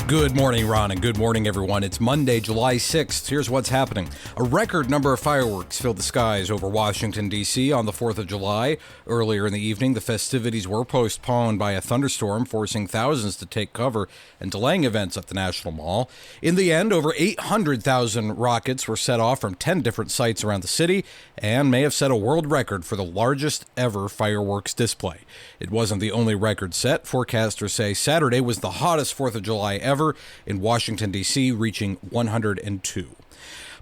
Good morning, Ron, and good morning, everyone. It's Monday, July 6th. Here's what's happening. A record number of fireworks filled the skies over Washington, D.C. on the 4th of July. Earlier in the evening, the festivities were postponed by a thunderstorm, forcing thousands to take cover and delaying events at the National Mall. In the end, over 800,000 rockets were set off from 10 different sites around the city and may have set a world record for the largest ever fireworks display. It wasn't the only record set. Forecasters say Saturday was the hottest 4th of July ever in Washington, D.C., reaching 102.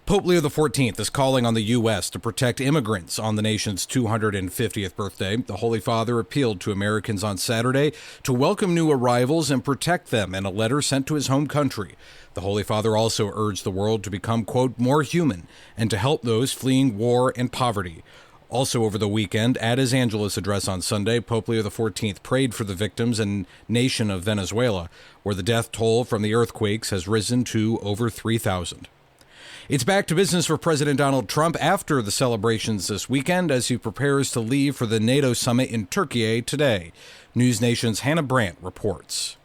Pope Leo XIV is calling on the U.S. to protect immigrants on the nation's 250th birthday. The Holy Father appealed to Americans on Saturday to welcome new arrivals and protect them in a letter sent to his home country. The Holy Father also urged the world to become, quote, more human and to help those fleeing war and poverty. Also over the weekend, at his Angelus address on Sunday, Pope Leo XIV prayed for the victims and nation of Venezuela, where the death toll from the earthquakes has risen to over 3,000. It's back to business for President Donald Trump after the celebrations this weekend as he prepares to leave for the NATO summit in Turkey today. News Nation's Hannah Brandt reports.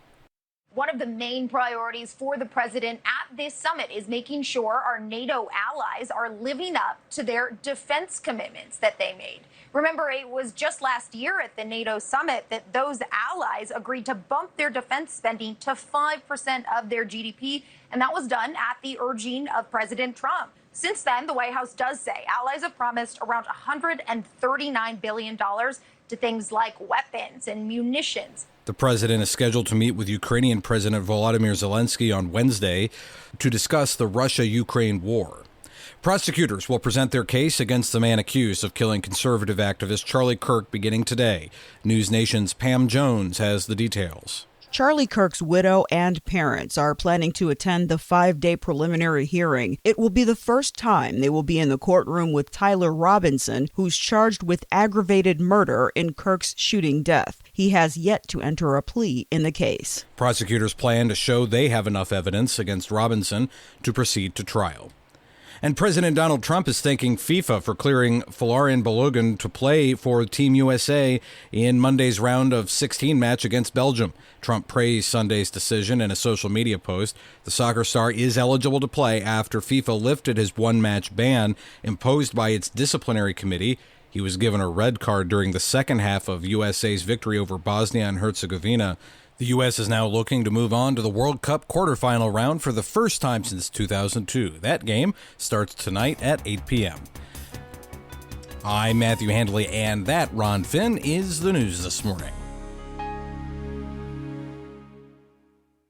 One of the main priorities for the president at this summit is making sure our NATO allies are living up to their defense commitments that they made. Remember, it was just last year at the NATO summit that those allies agreed to bump their defense spending to 5% of their GDP, and that was done at the urging of President Trump. Since then, the White House does say allies have promised around $139 billion to things like weapons and munitions. The president is scheduled to meet with Ukrainian President Volodymyr Zelensky on Wednesday to discuss the Russia-Ukraine war. Prosecutors will present their case against the man accused of killing conservative activist Charlie Kirk beginning today. News Nation's Pam Jones has the details. Charlie Kirk's widow and parents are planning to attend the 5-day preliminary hearing. It will be the first time they will be in the courtroom with Tyler Robinson, who's charged with aggravated murder in Kirk's shooting death. He has yet to enter a plea in the case. Prosecutors plan to show they have enough evidence against Robinson to proceed to trial. And President Donald Trump is thanking FIFA for clearing Folarin Balogun to play for Team USA in Monday's round of 16 match against Belgium. Trump praised Sunday's decision in a social media post. The soccer star is eligible to play after FIFA lifted his one-match ban imposed by its disciplinary committee. He was given a red card during the second half of USA's victory over Bosnia and Herzegovina. The U.S. is now looking to move on to the World Cup quarterfinal round for the first time since 2002. That game starts tonight at 8 p.m. I'm Matthew Handley, and that, Ron Finn, is the news this morning.